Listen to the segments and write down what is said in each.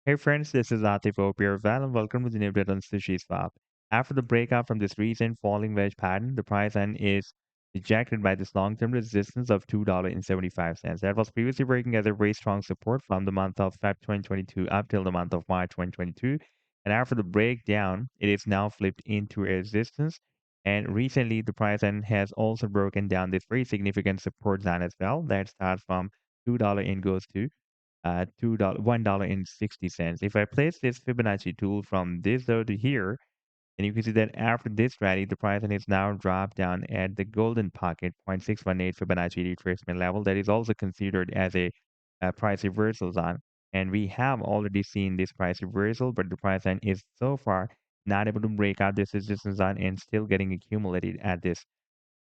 Hey friends, this is Atif Opier Val and welcome to the new update on SushiSwap. After the breakout from this recent falling wedge pattern, the price end is rejected by this long-term resistance of $2.75. That was previously breaking as a very strong support from the month of Feb 2022 up till the month of March 2022. And after the breakdown, it is now flipped into a resistance. And recently, the price end has also broken down this very significant support zone as well. That starts from $2 and goes to $2 $1.60. If I place this Fibonacci tool from this low to here, and you can see that after this rally, the price is now dropped down at the golden pocket 0.618 Fibonacci retracement level. That is also considered as a price reversal zone. And we have already seen this price reversal, but the price line is so far not able to break out this resistance zone and still getting accumulated at this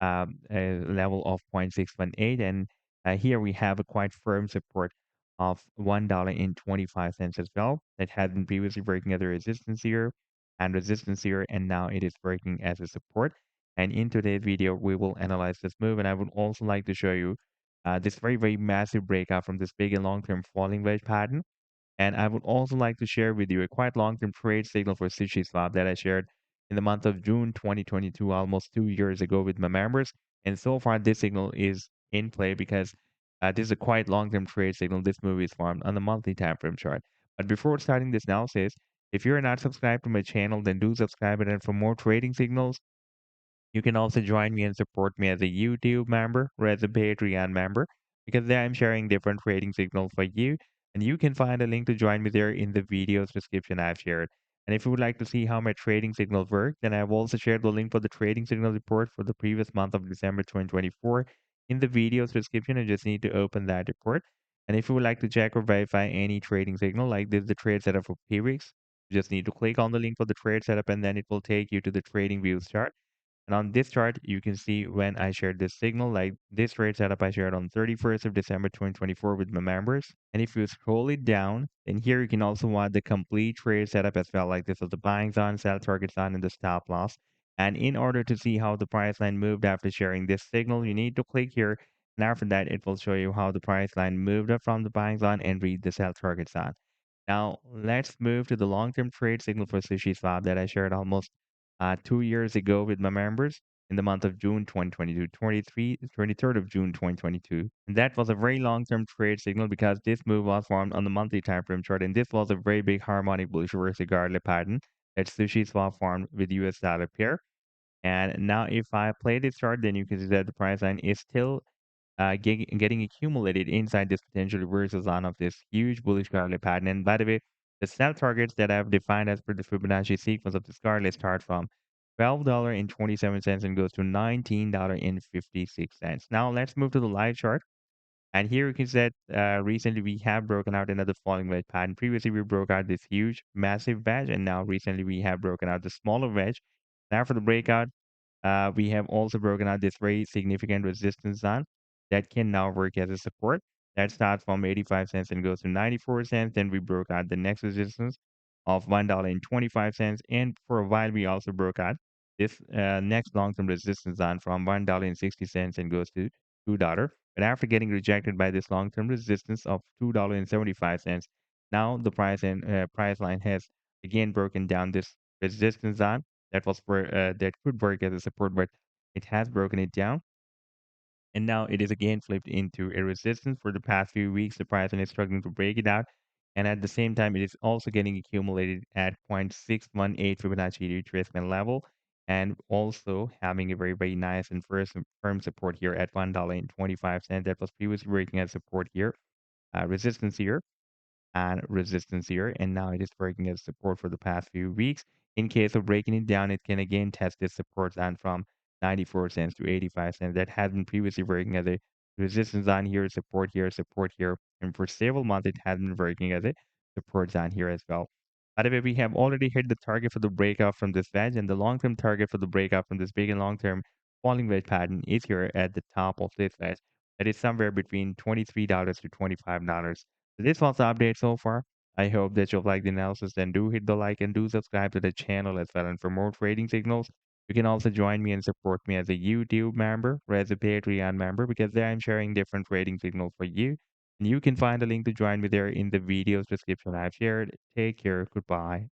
level of 0.618. And here we have a quite firm support of $1.25 as well. That had been previously breaking as a resistance here and resistance here, and now it is breaking as a support. And in today's video, we will analyze this move. And I would also like to show you this very massive breakout from this big and long-term falling wedge pattern. And I would also like to share with you a quite long-term trade signal for SushiSwap that I shared in the month of June 2022, almost 2 years ago with my members. And so far, this signal is in play because this is a quite long-term trade signal. This move is formed on the monthly time frame chart. But before starting this analysis, if you're not subscribed to my channel, then do subscribe. And for more trading signals, you can also join me and support me as a YouTube member or as a Patreon member because there I'm sharing different trading signals for you. And you can find a link to join me there in the video's description I've shared. And if you would like to see how my trading signals work, then I've also shared the link for the trading signal report for the previous month of December 2024 in the video's description. You just need to open that report. And if you would like to check or verify any trading signal, like this is the trade setup for PRIX, you just need to click on the link for the trade setup and then it will take you to the TradingView chart. And on this chart, you can see when I shared this signal, like this trade setup I shared on 31st of December 2024 with my members. And if you scroll it down, then here you can also want the complete trade setup as well. Like this is the buying zone, sell target zone, and the stop loss. And in order to see how the price line moved after sharing this signal, you need to click here. And after that, it will show you how the price line moved up from the buying zone and read the sell target zone. Now, let's move to the long-term trade signal for SushiSwap that I shared almost 2 years ago with my members in the month of June 2022, 23rd of June 2022. And that was a very long-term trade signal because this move was formed on the monthly time frame chart. And this was a very big harmonic bullish reversal Gartley pattern that SushiSwap formed with US dollar pair. And now if I play this chart, then you can see that the price line is still getting accumulated inside this potential reversal zone of this huge bullish Gartley pattern. And by the way, the sell targets that I've defined as per the Fibonacci sequence of this Gartley start from $12.27 and goes to $19.56. Now let's move to the live chart. And here you can see that recently we have broken out another falling wedge pattern. Previously we broke out this huge, massive wedge, and now recently we have broken out the smaller wedge. Now for the breakout, we have also broken out this very significant resistance zone that can now work as a support. That starts from 85 cents and goes to 94 cents. Then we broke out the next resistance of $1.25. And for a while, we also broke out this next long-term resistance zone from $1.60 and goes to $2. But after getting rejected by this long-term resistance of $2.75, now the price line has again broken down this resistance zone that could work as a support, but it has broken it down. And now it is again flipped into a resistance for the past few weeks. The price is struggling to break it out. And at the same time, it is also getting accumulated at 0.618 Fibonacci retracement level and also having a very nice and firm support here at $1.25. That was previously breaking as support here, resistance here and resistance here, and now it is working as support for the past few weeks. In case of breaking it down, it can again test this support zone from 94 cents to 85 cents. That has been previously working as a resistance zone here, support here, and for several months it has been working as a support zone here as well. By the way, we have already hit the target for the breakout from this wedge, and the long-term target for the breakout from this big and long-term falling wedge pattern is here at the top of this wedge. That is somewhere between $23 to $25. So this was the update so far. I hope that you'll like the analysis. Then do hit the like and do subscribe to the channel as well. And for more trading signals, you can also join me and support me as a YouTube member or as a Patreon member because there I'm sharing different trading signals for you. You can find the link to join me there in the video's description I've shared. Take care. Goodbye.